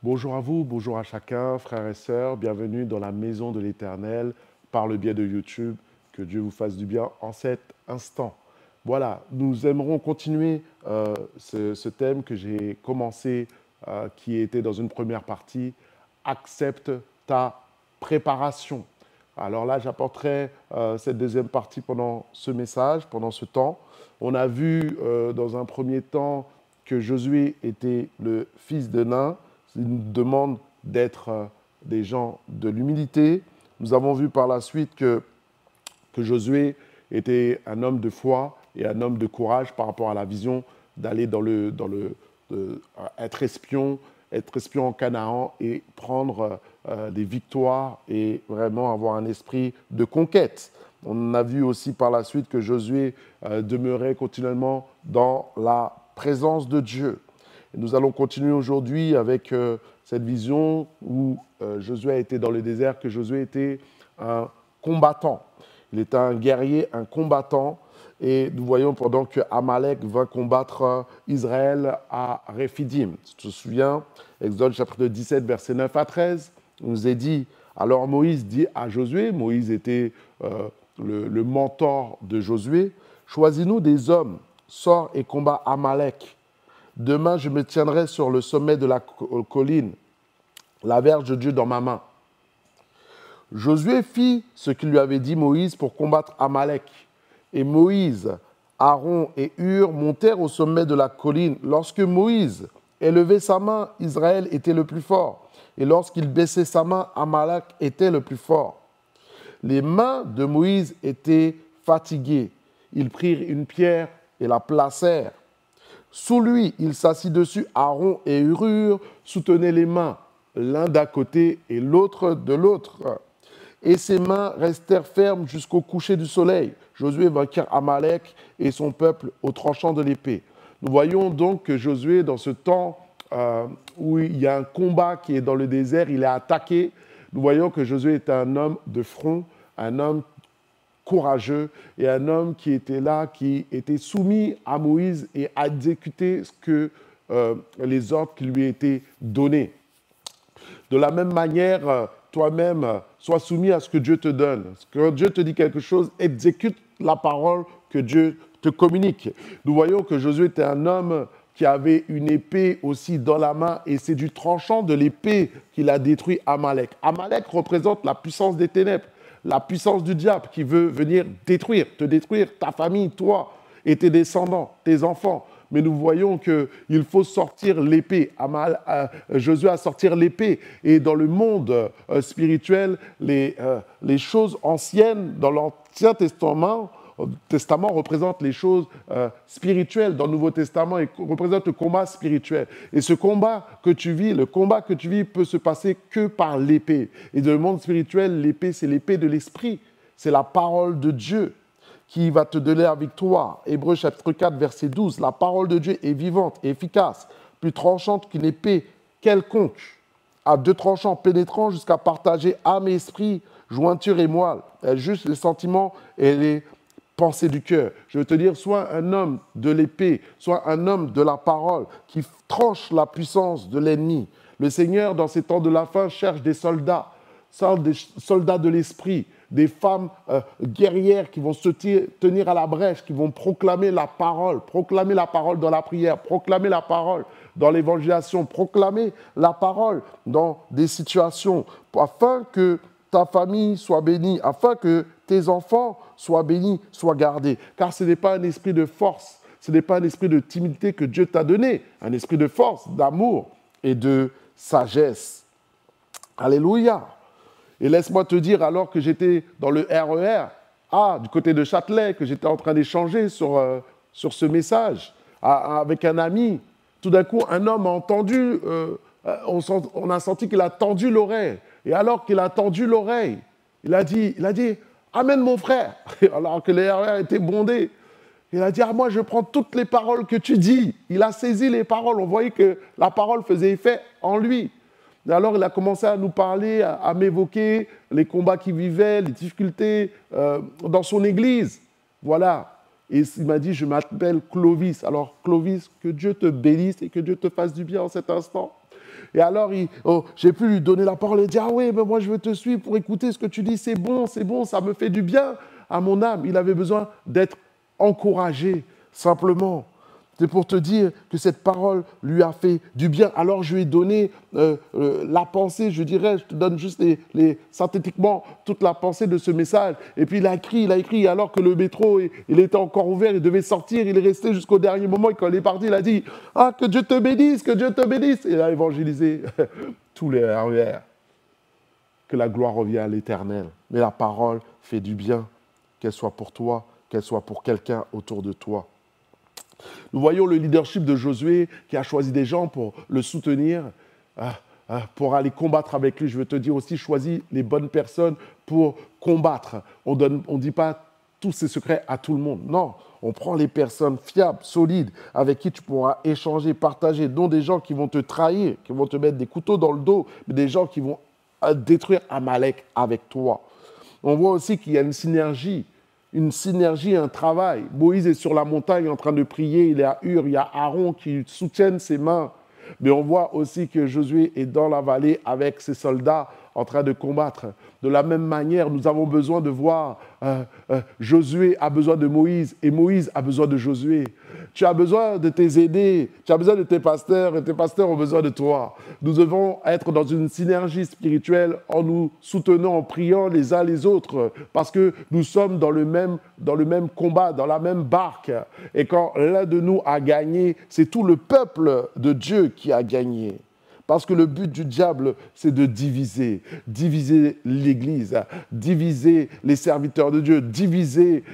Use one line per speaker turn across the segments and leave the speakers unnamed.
Bonjour à vous, bonjour à chacun, frères et sœurs, bienvenue dans la maison de l'Éternel par le biais de YouTube. Que Dieu vous fasse du bien en cet instant. Voilà, nous aimerons continuer ce thème que j'ai commencé, qui était dans une première partie, accepte ta préparation. Alors là, j'apporterai cette deuxième partie pendant ce message, pendant ce temps. On a vu dans un premier temps que Josué était le fils de Nun. Il nous demande d'être des gens de l'humilité. Nous avons vu par la suite que Josué était un homme de foi et un homme de courage par rapport à la vision d'aller être espion en Canaan et prendre des victoires et vraiment avoir un esprit de conquête. On a vu aussi par la suite que Josué demeurait continuellement dans la présence de Dieu. Et nous allons continuer aujourd'hui avec cette vision où Josué a été dans le désert, que Josué était un combattant. Il était un guerrier, un combattant. Et nous voyons pendant que Amalek va combattre Israël à Réphidim. Tu te souviens, Exode chapitre 17, versets 9 à 13, il nous est dit, alors Moïse dit à Josué, Moïse était le mentor de Josué, choisis-nous des hommes, sors et combat Amalek. Demain, je me tiendrai sur le sommet de la colline, la verge de Dieu dans ma main. Josué fit ce qu'il lui avait dit Moïse pour combattre Amalek. Et Moïse, Aaron et Hur montèrent au sommet de la colline. Lorsque Moïse élevait sa main, Israël était le plus fort. Et lorsqu'il baissait sa main, Amalek était le plus fort. Les mains de Moïse étaient fatiguées. Ils prirent une pierre et la placèrent. Sous lui, il s'assit dessus. Aaron et Hur soutenaient les mains, l'un d'un côté et l'autre de l'autre. Et ses mains restèrent fermes jusqu'au coucher du soleil. Josué vainquit Amalek et son peuple au tranchant de l'épée. Nous voyons donc que Josué, dans ce temps où il y a un combat qui est dans le désert, il est attaqué. Nous voyons que Josué est un homme de front, un homme courageux et un homme qui était là, qui était soumis à Moïse et à exécuter ce que les ordres qui lui étaient donnés. De la même manière, toi-même, sois soumis à ce que Dieu te donne. Quand Dieu te dit quelque chose, exécute la parole que Dieu te communique. Nous voyons que Josué était un homme qui avait une épée aussi dans la main et c'est du tranchant de l'épée qu'il a détruit Amalek. Amalek représente la puissance des ténèbres, la puissance du diable qui veut venir te détruire, ta famille, toi et tes descendants, tes enfants. Mais nous voyons qu'il faut sortir l'épée. Josué a sorti l'épée. Et dans le monde spirituel, les choses anciennes dans l'Ancien Testament représentent les choses spirituelles. Dans le Nouveau Testament, il représente le combat spirituel. Et ce combat que tu vis, le combat que tu vis peut se passer que par l'épée. Et dans le monde spirituel, l'épée, c'est l'épée de l'esprit. C'est la parole de Dieu qui va te donner la victoire. Hébreux chapitre 4, verset 12. La parole de Dieu est vivante et efficace, plus tranchante qu'une épée quelconque, à deux tranchants pénétrant jusqu'à partager âme et esprit, jointure et moelle. Elle juge les sentiments et les pensées du cœur. Je veux te dire, sois un homme de l'épée, sois un homme de la parole qui tranche la puissance de l'ennemi. Le Seigneur, dans ces temps de la fin, cherche des soldats de l'esprit, des femmes guerrières qui vont se tenir à la brèche, qui vont proclamer la parole dans la prière, proclamer la parole dans l'évangélisation, proclamer la parole dans des situations, afin que ta famille soit bénie, afin que tes enfants soient bénis, soient gardés. Car ce n'est pas un esprit de force, ce n'est pas un esprit de timidité que Dieu t'a donné, un esprit de force, d'amour et de sagesse. Alléluia. Et laisse-moi te dire, alors que j'étais dans le RER, du côté de Châtelet, que j'étais en train d'échanger sur ce message avec un ami, tout d'un coup, un homme a entendu, on a senti qu'il a tendu l'oreille. Et alors qu'il a tendu l'oreille, il a dit, amène mon frère, alors que les RER étaient bondés. Il a dit, moi je prends toutes les paroles que tu dis. Il a saisi les paroles, on voyait que la parole faisait effet en lui. Et alors, il a commencé à nous parler, à m'évoquer les combats qu'il vivait, les difficultés dans son église. Voilà. Et il m'a dit, je m'appelle Clovis. Alors, Clovis, que Dieu te bénisse et que Dieu te fasse du bien en cet instant. Et alors, j'ai pu lui donner la parole et dire, ah oui, mais moi je veux te suivre pour écouter ce que tu dis, c'est bon, ça me fait du bien à mon âme. Il avait besoin d'être encouragé, simplement. C'est pour te dire que cette parole lui a fait du bien. Alors je lui ai donné la pensée, je dirais, je te donne juste synthétiquement toute la pensée de ce message. Et puis il a écrit, alors que le métro, il était encore ouvert, il devait sortir, il est resté jusqu'au dernier moment. Et quand il est parti, il a dit, ah, que Dieu te bénisse, que Dieu te bénisse. Et il a évangélisé tous les RER. Que la gloire revienne à l'Éternel. Mais la parole fait du bien, qu'elle soit pour toi, qu'elle soit pour quelqu'un autour de toi. Nous voyons le leadership de Josué qui a choisi des gens pour le soutenir, pour aller combattre avec lui. Je veux te dire aussi, choisis les bonnes personnes pour combattre. On ne dit pas tous ces secrets à tout le monde. Non, on prend les personnes fiables, solides, avec qui tu pourras échanger, partager, non des gens qui vont te trahir, qui vont te mettre des couteaux dans le dos, mais des gens qui vont détruire Amalek avec toi. On voit aussi qu'il y a une synergie, un travail. Moïse est sur la montagne en train de prier, il est à Hur, il y a Aaron qui soutiennent ses mains. Mais on voit aussi que Josué est dans la vallée avec ses soldats en train de combattre. De la même manière, nous avons besoin de voir Josué a besoin de Moïse et Moïse a besoin de Josué. Tu as besoin de tes aînés, tu as besoin de tes pasteurs et tes pasteurs ont besoin de toi. Nous devons être dans une synergie spirituelle en nous soutenant, en priant les uns les autres parce que nous sommes dans le même combat, dans la même barque. Et quand l'un de nous a gagné, c'est tout le peuple de Dieu qui a gagné. Parce que le but du diable, c'est de diviser l'Église, diviser les serviteurs de Dieu, diviser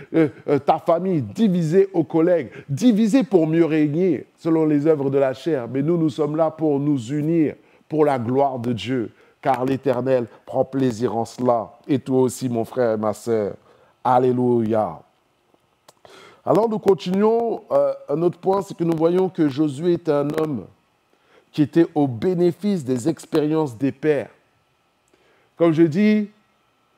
ta famille, diviser aux collègues, diviser pour mieux régner selon les œuvres de la chair. Mais nous sommes là pour nous unir pour la gloire de Dieu, car l'Éternel prend plaisir en cela. Et toi aussi, mon frère et ma sœur. Alléluia. Alors nous continuons. Un autre point, c'est que nous voyons que Josué était un homme qui était au bénéfice des expériences des pères. Comme je dis,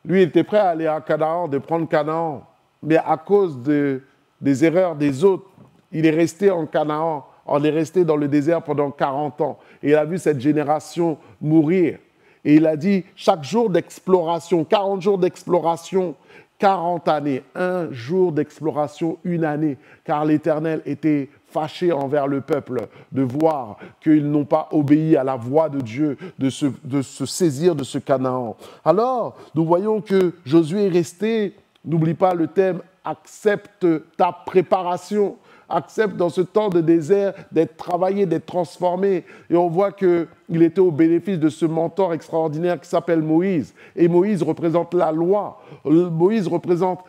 lui, il était prêt à aller à Canaan, de prendre Canaan, mais à cause des erreurs des autres, il est resté en Canaan, on est resté dans le désert pendant 40 ans. Et il a vu cette génération mourir. Et il a dit, chaque jour d'exploration, 40 jours d'exploration, 40 années, un jour d'exploration, une année, car l'Éternel était fâché envers le peuple de voir qu'ils n'ont pas obéi à la voix de Dieu, de se saisir de ce Canaan. Alors, nous voyons que Josué est resté, n'oublie pas le thème, accepte ta préparation. Accepte dans ce temps de désert d'être travaillé, d'être transformé. Et on voit qu'il était au bénéfice de ce mentor extraordinaire qui s'appelle Moïse. Et Moïse représente la loi. Moïse représente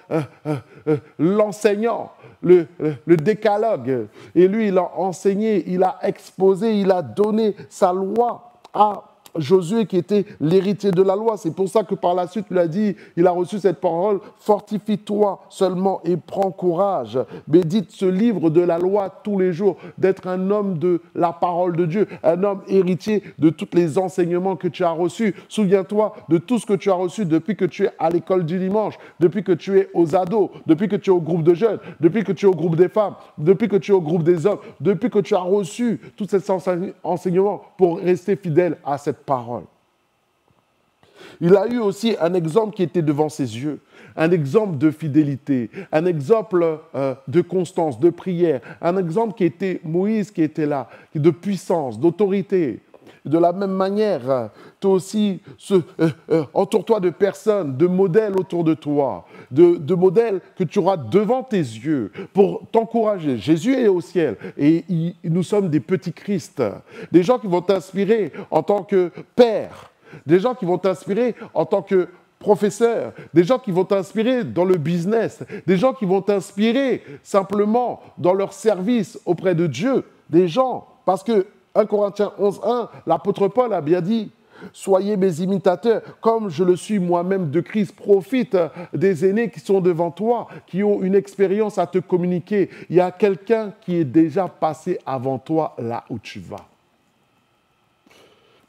l'enseignant, le décalogue. Et lui, il a enseigné, il a exposé, il a donné sa loi à Josué qui était l'héritier de la loi. C'est pour ça que par la suite, il a dit, il a reçu cette parole, fortifie-toi seulement et prends courage. Médite ce livre de la loi tous les jours, d'être un homme de la parole de Dieu, un homme héritier de tous les enseignements que tu as reçus. Souviens-toi de tout ce que tu as reçu depuis que tu es à l'école du dimanche, depuis que tu es aux ados, depuis que tu es au groupe de jeunes, depuis que tu es au groupe des femmes, depuis que tu es au groupe des hommes, depuis que tu as reçu tous ces enseignements pour rester fidèle à cette parole. Il a eu aussi un exemple qui était devant ses yeux, un exemple de fidélité, un exemple de constance, de prière, un exemple qui était Moïse qui était là, de puissance, d'autorité. De la même manière, toi aussi, entoure-toi de personnes, de modèles autour de toi, de modèles que tu auras devant tes yeux pour t'encourager. Jésus est au ciel et nous sommes des petits Christ, des gens qui vont t'inspirer en tant que père, des gens qui vont t'inspirer en tant que professeur, des gens qui vont t'inspirer dans le business, des gens qui vont t'inspirer simplement dans leur service auprès de Dieu, des gens, parce que 1 Corinthiens 11.1, l'apôtre Paul a bien dit, soyez mes imitateurs, comme je le suis moi-même de Christ. Profite des aînés qui sont devant toi, qui ont une expérience à te communiquer. Il y a quelqu'un qui est déjà passé avant toi là où tu vas.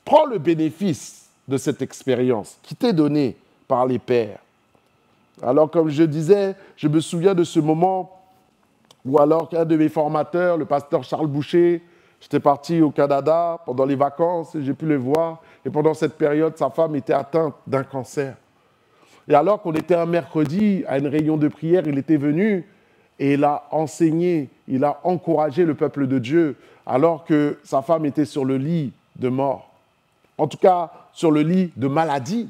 Prends le bénéfice de cette expérience qui t'est donnée par les pères. Alors, comme je disais, je me souviens de ce moment où alors qu'un de mes formateurs, le pasteur Charles Boucher, J'étais parti au Canada pendant les vacances et j'ai pu le voir. Et pendant cette période, sa femme était atteinte d'un cancer. Et alors qu'on était un mercredi à une réunion de prière, il était venu et il a enseigné, il a encouragé le peuple de Dieu alors que sa femme était sur le lit de mort. En tout cas, sur le lit de maladie.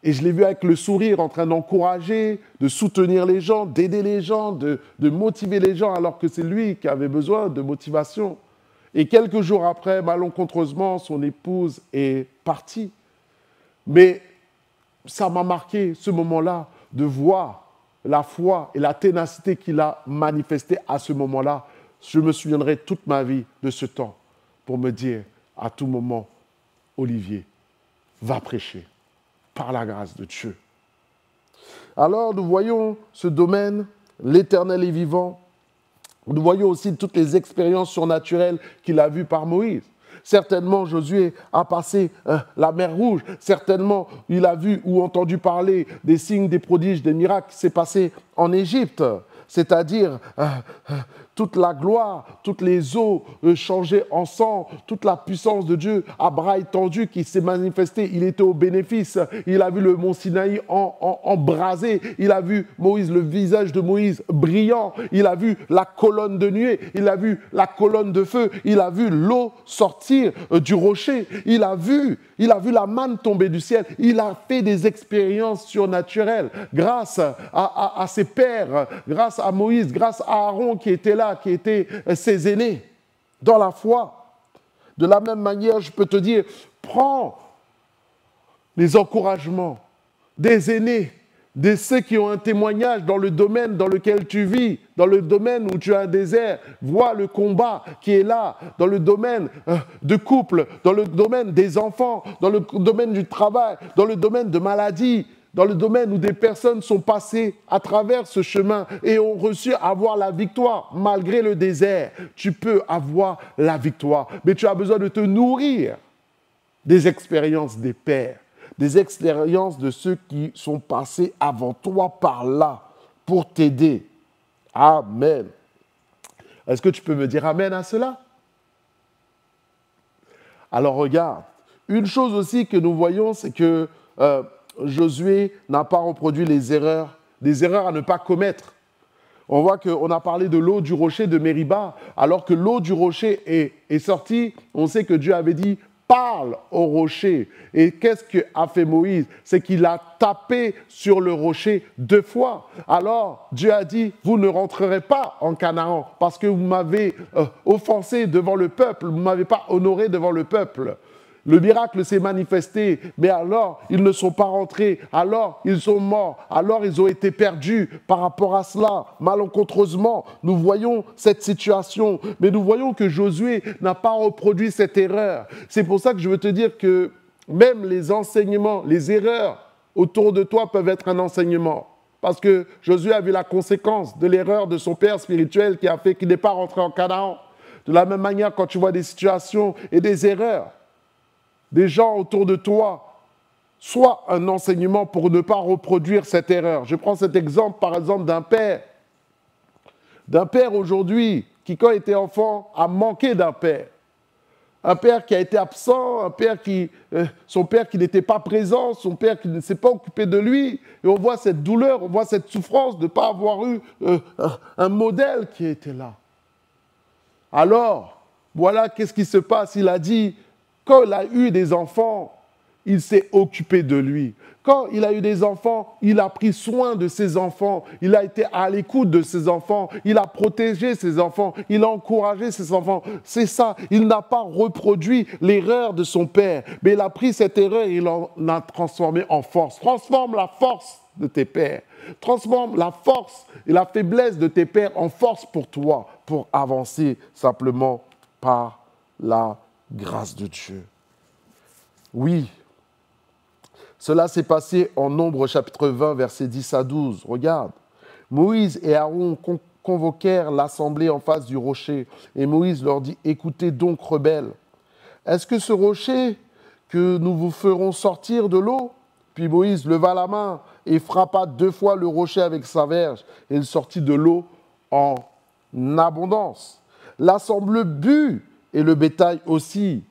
Et je l'ai vu avec le sourire en train d'encourager, de soutenir les gens, d'aider les gens, de motiver les gens alors que c'est lui qui avait besoin de motivation. Et quelques jours après, malencontreusement, son épouse est partie. Mais ça m'a marqué, ce moment-là, de voir la foi et la ténacité qu'il a manifestée à ce moment-là. Je me souviendrai toute ma vie de ce temps pour me dire à tout moment, Olivier, va prêcher par la grâce de Dieu. Alors nous voyons ce domaine, l'Éternel est vivant. Nous voyons aussi toutes les expériences surnaturelles qu'il a vues par Moïse. Certainement, Josué a passé la mer Rouge. Certainement, il a vu ou entendu parler des signes, des prodiges, des miracles qui s'est passé en Égypte. C'est-à-dire toute la gloire, toutes les eaux changées en sang, toute la puissance de Dieu à bras étendus qui s'est manifestée. Il était au bénéfice. Il a vu le mont Sinaï embrasé. Il a vu Moïse, le visage de Moïse brillant. Il a vu la colonne de nuée. Il a vu la colonne de feu. Il a vu l'eau sortir du rocher. Il a vu la manne tomber du ciel. Il a fait des expériences surnaturelles grâce à ses pères, grâce à Moïse, grâce à Aaron qui était là, qui étaient ses aînés dans la foi. De la même manière, je peux te dire, prends les encouragements des aînés, de ceux qui ont un témoignage dans le domaine dans lequel tu vis, dans le domaine où tu as un désert. Vois le combat qui est là, dans le domaine de couple, dans le domaine des enfants, dans le domaine du travail, dans le domaine de maladie, dans le domaine où des personnes sont passées à travers ce chemin et ont reçu à avoir la victoire. Malgré le désert, tu peux avoir la victoire. Mais tu as besoin de te nourrir des expériences des pères, des expériences de ceux qui sont passés avant toi par là pour t'aider. Amen. Est-ce que tu peux me dire amen à cela? Alors regarde, une chose aussi que nous voyons, c'est que Josué n'a pas reproduit des erreurs à ne pas commettre. On voit qu'on a parlé de l'eau du rocher de Mériba, alors que l'eau du rocher est sortie. On sait que Dieu avait dit « parle au rocher ». Et qu'est-ce qu'a fait Moïse? C'est qu'il a tapé sur le rocher 2 fois. Alors Dieu a dit « vous ne rentrerez pas en Canaan parce que vous m'avez offensé devant le peuple, vous ne m'avez pas honoré devant le peuple ». Le miracle s'est manifesté, mais alors ils ne sont pas rentrés, alors ils sont morts, alors ils ont été perdus par rapport à cela. Malencontreusement, nous voyons cette situation, mais nous voyons que Josué n'a pas reproduit cette erreur. C'est pour ça que je veux te dire que même les enseignements, les erreurs autour de toi peuvent être un enseignement. Parce que Josué a vu la conséquence de l'erreur de son père spirituel qui a fait qu'il n'est pas rentré en Canaan. De la même manière, quand tu vois des situations et des erreurs, des gens autour de toi, soit un enseignement pour ne pas reproduire cette erreur. Je prends cet exemple, par exemple, d'un père. D'un père aujourd'hui qui, quand il était enfant, a manqué d'un père. Un père qui a été absent, son père qui n'était pas présent, son père qui ne s'est pas occupé de lui. Et on voit cette douleur, on voit cette souffrance de ne pas avoir eu un modèle qui était là. Alors, voilà qu'est-ce qui se passe. Il a dit... Quand il a eu des enfants, il s'est occupé de lui. Quand il a eu des enfants, il a pris soin de ses enfants. Il a été à l'écoute de ses enfants. Il a protégé ses enfants. Il a encouragé ses enfants. C'est ça. Il n'a pas reproduit l'erreur de son père. Mais il a pris cette erreur et il en a transformé en force. Transforme la force de tes pères. Transforme la force et la faiblesse de tes pères en force pour toi, pour avancer simplement par la grâce de Dieu. Oui, cela s'est passé en Nombre chapitre 20, versets 10 à 12. Regarde, Moïse et Aaron convoquèrent l'assemblée en face du rocher. Et Moïse leur dit, écoutez donc, rebelles, est-ce que ce rocher que nous vous ferons sortir de l'eau? Puis Moïse leva la main et frappa 2 fois le rocher avec sa verge. Et il sortit de l'eau en abondance. L'assemblée but et le bétail aussi.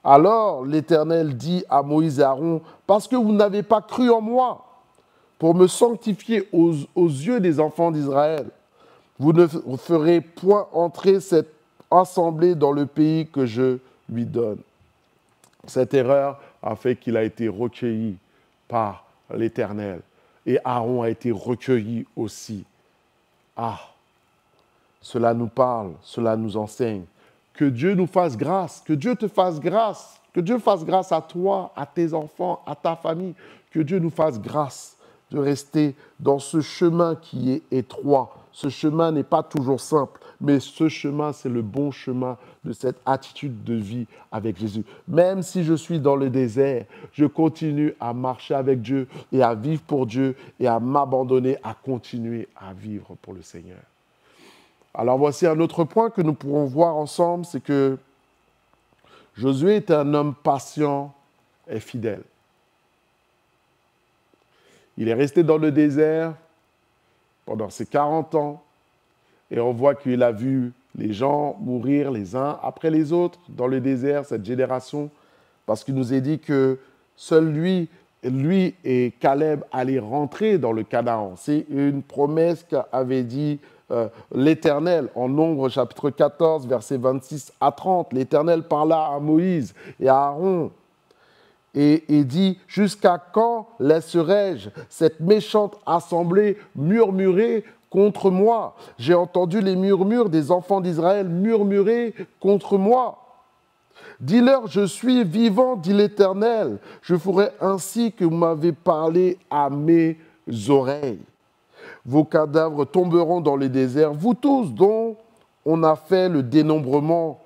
Alors l'Éternel dit à Moïse et Aaron, parce que vous n'avez pas cru en moi pour me sanctifier aux yeux des enfants d'Israël, vous ne ferez point entrer cette assemblée dans le pays que je lui donne. Cette erreur a fait qu'il a été recueilli par l'Éternel. Et Aaron a été recueilli aussi. Ah, cela nous parle, cela nous enseigne. Que Dieu nous fasse grâce, que Dieu te fasse grâce, que Dieu fasse grâce à toi, à tes enfants, à ta famille, que Dieu nous fasse grâce de rester dans ce chemin qui est étroit. Ce chemin n'est pas toujours simple, mais ce chemin, c'est le bon chemin de cette attitude de vie avec Jésus. Même si je suis dans le désert, je continue à marcher avec Dieu et à vivre pour Dieu et à m'abandonner, à continuer à vivre pour le Seigneur. Alors voici un autre point que nous pourrons voir ensemble, c'est que Josué est un homme patient et fidèle. Il est resté dans le désert pendant ses 40 ans et on voit qu'il a vu les gens mourir les uns après les autres dans le désert, cette génération, parce qu'il nous est dit que seul lui et Caleb allaient rentrer dans le Canaan. C'est une promesse qu'avait dit l'Éternel en Nombre chapitre 14, versets 26 à 30. L'Éternel parla à Moïse et à Aaron et dit « Jusqu'à quand laisserai-je cette méchante assemblée murmurer contre moi? J'ai entendu les murmures des enfants d'Israël murmurer contre moi. Dis-leur, je suis vivant, dit l'Éternel. Je ferai ainsi que vous m'avez parlé à mes oreilles. Vos cadavres tomberont dans les déserts, vous tous dont on a fait le dénombrement,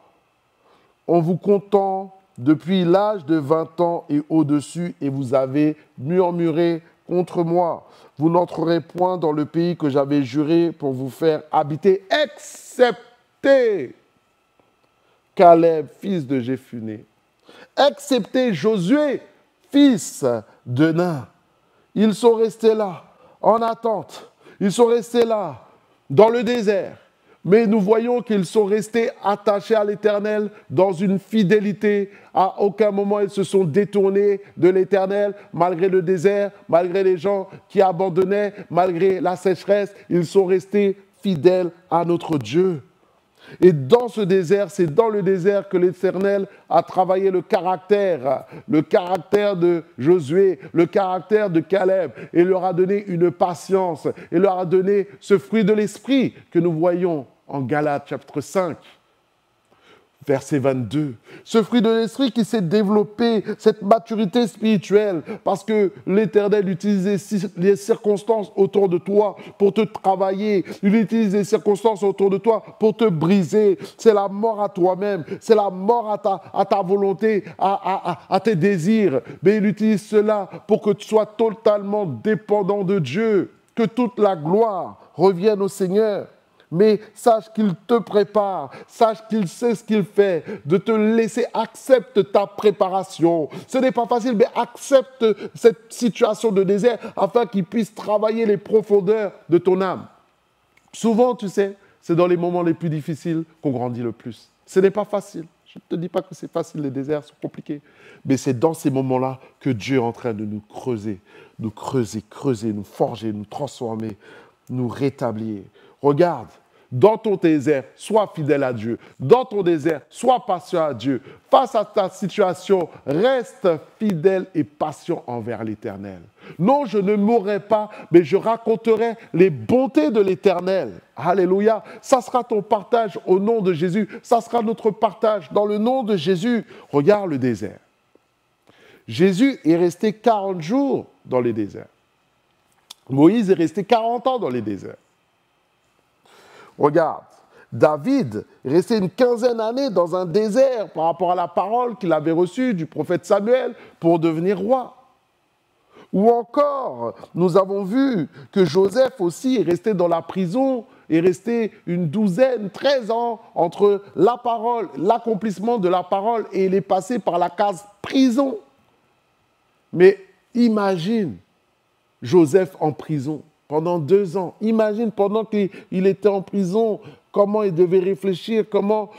en vous comptant depuis l'âge de 20 ans et au-dessus, et vous avez murmuré contre moi. Vous n'entrerez point dans le pays que j'avais juré pour vous faire habiter, excepté Caleb, fils de Jéphuné, excepté Josué, fils de Nun. Ils sont restés là, en attente. Ils sont restés là, dans le désert. Mais nous voyons qu'ils sont restés attachés à l'Éternel dans une fidélité. À aucun moment, ils se sont détournés de l'Éternel, malgré le désert, malgré les gens qui abandonnaient, malgré la sécheresse. Ils sont restés fidèles à notre Dieu. Et dans ce désert, c'est dans le désert que l'Éternel a travaillé le caractère de Josué, le caractère de Caleb, et leur a donné une patience, et leur a donné ce fruit de l'esprit que nous voyons en Galates chapitre 5. Verset 22. Ce fruit de l'esprit qui s'est développé, cette maturité spirituelle, parce que l'Éternel utilise les circonstances autour de toi pour te travailler. Il utilise les circonstances autour de toi pour te briser. C'est la mort à toi-même, c'est la mort à ta volonté, à tes désirs. Mais il utilise cela pour que tu sois totalement dépendant de Dieu, que toute la gloire revienne au Seigneur. Mais sache qu'il te prépare, sache qu'il sait ce qu'il fait, de te laisser, accepte ta préparation. Ce n'est pas facile, mais accepte cette situation de désert afin qu'il puisse travailler les profondeurs de ton âme. Souvent, tu sais, c'est dans les moments les plus difficiles qu'on grandit le plus. Ce n'est pas facile. Je ne te dis pas que c'est facile, les déserts sont compliqués. Mais c'est dans ces moments-là que Dieu est en train de nous creuser, nous forger, nous transformer, nous rétablir. Regarde, dans ton désert, sois fidèle à Dieu. Dans ton désert, sois patient à Dieu. Face à ta situation, reste fidèle et patient envers l'Éternel. Non, je ne mourrai pas, mais je raconterai les bontés de l'Éternel. Alléluia. Ça sera ton partage au nom de Jésus. Ça sera notre partage dans le nom de Jésus. Regarde le désert. Jésus est resté 40 jours dans le désert. Moïse est resté 40 ans dans les déserts. Regarde, David est resté une 15aine d'années dans un désert par rapport à la parole qu'il avait reçue du prophète Samuel pour devenir roi. Ou encore, nous avons vu que Joseph aussi est resté dans la prison, est resté une 12aine, 13 ans entre la parole, l'accomplissement de la parole, et il est passé par la case prison. Mais imagine Joseph en prison pendant 2 ans. Imagine pendant qu'il était en prison, comment il devait réfléchir, comment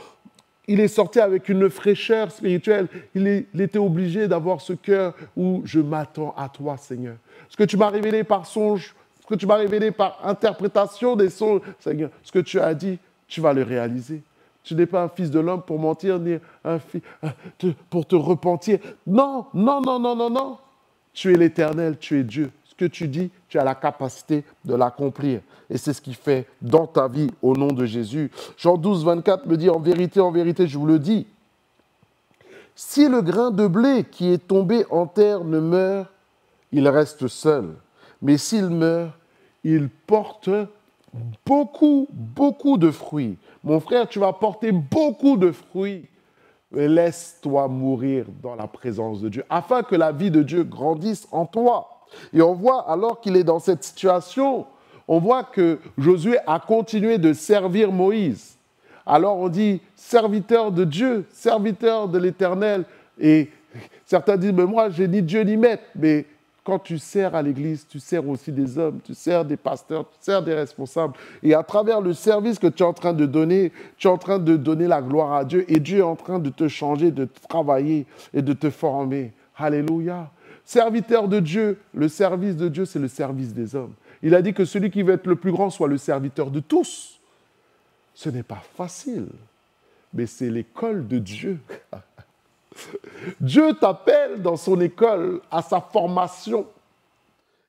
il est sorti avec une fraîcheur spirituelle. Il était obligé d'avoir ce cœur où je m'attends à toi, Seigneur. Ce que tu m'as révélé par songe, ce que tu m'as révélé par interprétation des songes, Seigneur, ce que tu as dit, tu vas le réaliser. Tu n'es pas un fils de l'homme pour mentir, ni un fils pour te repentir. Non, non, non, non, non, non. Tu es l'Éternel, tu es Dieu. Ce que tu dis, tu as la capacité de l'accomplir. Et c'est ce qu'il fait dans ta vie au nom de Jésus. Jean 12, 24 me dit, en vérité, je vous le dis, si le grain de blé qui est tombé en terre ne meurt, il reste seul. Mais s'il meurt, il porte beaucoup, beaucoup de fruits. Mon frère, tu vas porter beaucoup de fruits. Mais laisse-toi mourir dans la présence de Dieu, afin que la vie de Dieu grandisse en toi. Et on voit, alors qu'il est dans cette situation, on voit que Josué a continué de servir Moïse. Alors on dit serviteur de Dieu, serviteur de l'Éternel. Et certains disent, mais moi, j'ai ni Dieu ni maître. Mais quand tu sers à l'Église, tu sers aussi des hommes, tu sers des pasteurs, tu sers des responsables. Et à travers le service que tu es en train de donner, tu es en train de donner la gloire à Dieu. Et Dieu est en train de te changer, de te travailler et de te former. Alléluia. Serviteur de Dieu, le service de Dieu, c'est le service des hommes. Il a dit que celui qui veut être le plus grand soit le serviteur de tous. Ce n'est pas facile, mais c'est l'école de Dieu. Dieu t'appelle dans son école à sa formation.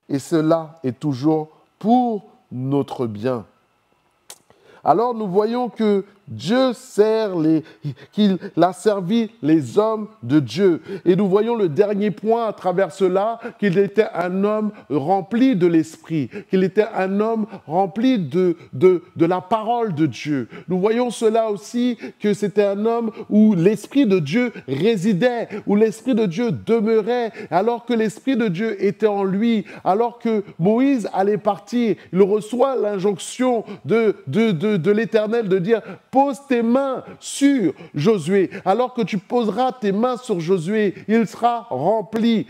Et cela est toujours pour notre bien. Alors nous voyons que Dieu qu'il a servi les hommes de Dieu. Et nous voyons le dernier point à travers cela, qu'il était un homme rempli de l'esprit, qu'il était un homme rempli de la parole de Dieu. Nous voyons cela aussi, que c'était un homme où l'esprit de Dieu résidait, où l'esprit de Dieu demeurait, alors que l'esprit de Dieu était en lui, alors que Moïse allait partir, il reçoit l'injonction de l'Éternel de dire « Pose tes mains sur Josué ». Alors que tu poseras tes mains sur Josué, il sera rempli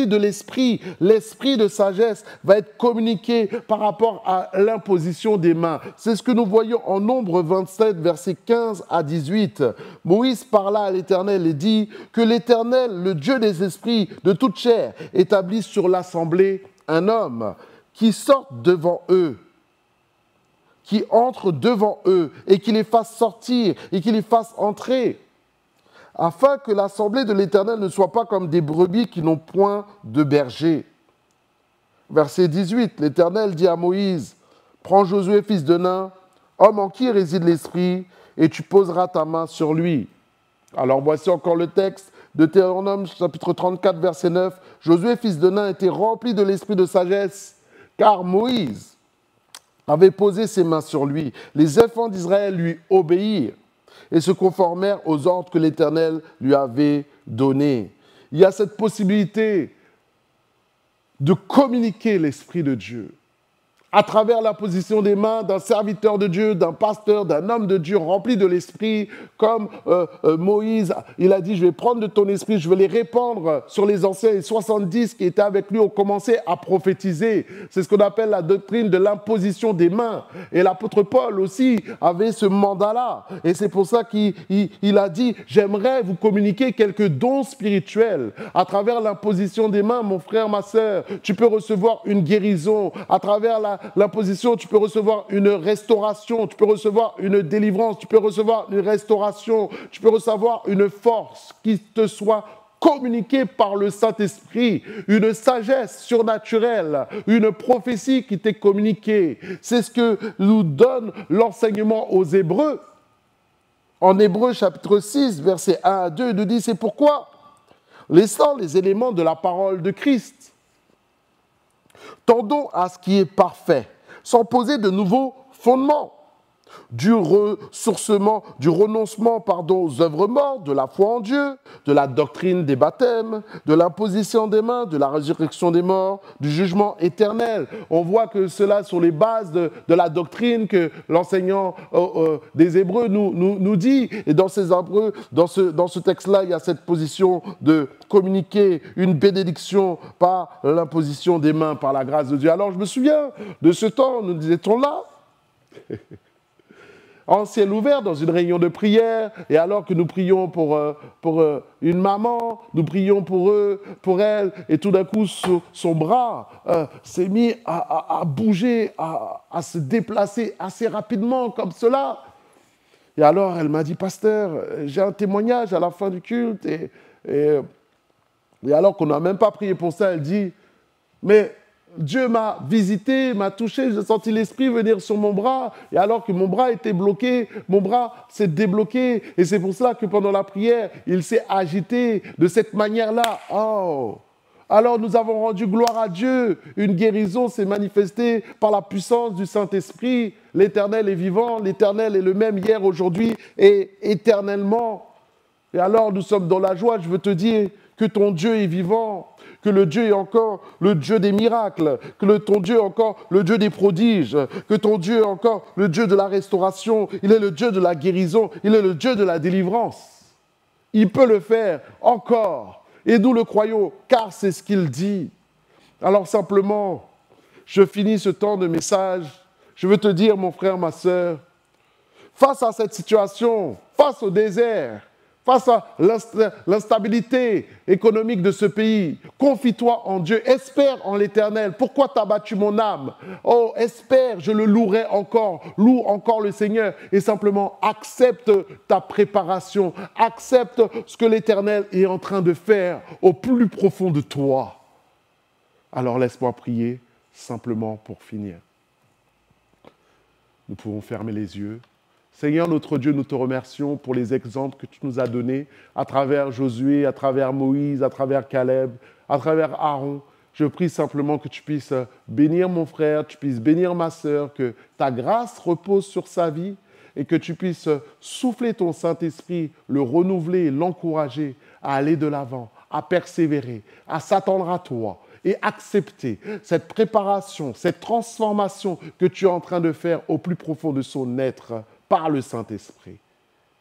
de l'esprit. L'esprit de sagesse va être communiqué par rapport à l'imposition des mains. C'est ce que nous voyons en Nombre 27, versets 15 à 18. Moïse parla à l'Éternel et dit que l'Éternel, le Dieu des esprits de toute chair, établisse sur l'assemblée un homme qui sorte devant eux, qui entre devant eux, et qui les fasse sortir, et qui les fasse entrer, afin que l'assemblée de l'Éternel ne soit pas comme des brebis qui n'ont point de berger. Verset 18, l'Éternel dit à Moïse, « Prends Josué, fils de Nun, homme en qui réside l'Esprit, et tu poseras ta main sur lui. » Alors voici encore le texte, Deutéronome chapitre 34, verset 9. « Josué, fils de Nun, était rempli de l'esprit de sagesse, car Moïse avait posé ses mains sur lui. Les enfants d'Israël lui obéirent et se conformèrent aux ordres que l'Éternel lui avait donnés. » Il y a cette possibilité de communiquer l'Esprit de Dieu à travers la position des mains d'un serviteur de Dieu, d'un pasteur, d'un homme de Dieu rempli de l'Esprit, comme Moïse, il a dit, je vais prendre de ton esprit, je vais les répandre sur les anciens, et 70 qui étaient avec lui ont commencé à prophétiser. C'est ce qu'on appelle la doctrine de l'imposition des mains. Et l'apôtre Paul aussi avait ce mandat-là. Et c'est pour ça qu'il a dit, j'aimerais vous communiquer quelques dons spirituels. À travers l'imposition des mains, mon frère, ma sœur, tu peux recevoir une guérison. À travers l'imposition, tu peux recevoir une restauration, tu peux recevoir une délivrance, tu peux recevoir une restauration, tu peux recevoir une force qui te soit communiquée par le Saint-Esprit, une sagesse surnaturelle, une prophétie qui t'est communiquée. C'est ce que nous donne l'enseignement aux Hébreux. En Hébreux chapitre 6, versets 1 à 2, il nous dit, c'est pourquoi, laissant les éléments de la parole de Christ, tendons à ce qui est parfait, sans poser de nouveaux fondements, du renoncement aux œuvres mortes, de la foi en Dieu, de la doctrine des baptêmes, de l'imposition des mains, de la résurrection des morts, du jugement éternel. On voit que cela sur les bases de la doctrine que l'enseignant des Hébreux nous dit. Et dans ces Hébreux, dans ce texte-là, il y a cette position de communiquer une bénédiction par l'imposition des mains, par la grâce de Dieu. Alors je me souviens de ce temps, nous disait-on là. en ciel ouvert dans une réunion de prière, et alors que nous prions pour une maman, nous prions pour elle, et tout d'un coup, son bras s'est mis à bouger, à se déplacer assez rapidement comme cela. Et alors, elle m'a dit, pasteur, j'ai un témoignage à la fin du culte, et alors qu'on n'a même pas prié pour ça, elle dit, mais Dieu m'a visité, m'a touché, j'ai senti l'Esprit venir sur mon bras, et alors que mon bras était bloqué, mon bras s'est débloqué, et c'est pour cela que pendant la prière, il s'est agité de cette manière-là. Oh! Alors nous avons rendu gloire à Dieu, une guérison s'est manifestée par la puissance du Saint-Esprit. L'Éternel est vivant, l'Éternel est le même hier, aujourd'hui et éternellement. Et alors nous sommes dans la joie, je veux te dire que ton Dieu est vivant, que le Dieu est encore le Dieu des miracles, que ton Dieu est encore le Dieu des prodiges, que ton Dieu est encore le Dieu de la restauration, il est le Dieu de la guérison, il est le Dieu de la délivrance. Il peut le faire encore, et nous le croyons, car c'est ce qu'il dit. Alors simplement, je finis ce temps de message, je veux te dire, mon frère, ma sœur, face à cette situation, face au désert, face à l'instabilité économique de ce pays, confie-toi en Dieu, espère en l'Éternel. Pourquoi t'as battu mon âme? Oh, espère, je le louerai encore, loue encore le Seigneur et simplement accepte ta préparation, accepte ce que l'Éternel est en train de faire au plus profond de toi. Alors laisse-moi prier simplement pour finir. Nous pouvons fermer les yeux. Seigneur notre Dieu, nous te remercions pour les exemples que tu nous as donnés à travers Josué, à travers Moïse, à travers Caleb, à travers Aaron. Je prie simplement que tu puisses bénir mon frère, tu puisses bénir ma sœur, que ta grâce repose sur sa vie et que tu puisses souffler ton Saint-Esprit, le renouveler et l'encourager à aller de l'avant, à persévérer, à s'attendre à toi et accepter cette préparation, cette transformation que tu es en train de faire au plus profond de son être par le Saint-Esprit.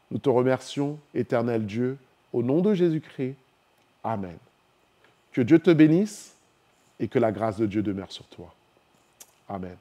Nous te remercions, éternel Dieu, au nom de Jésus-Christ. Amen. Que Dieu te bénisse et que la grâce de Dieu demeure sur toi. Amen.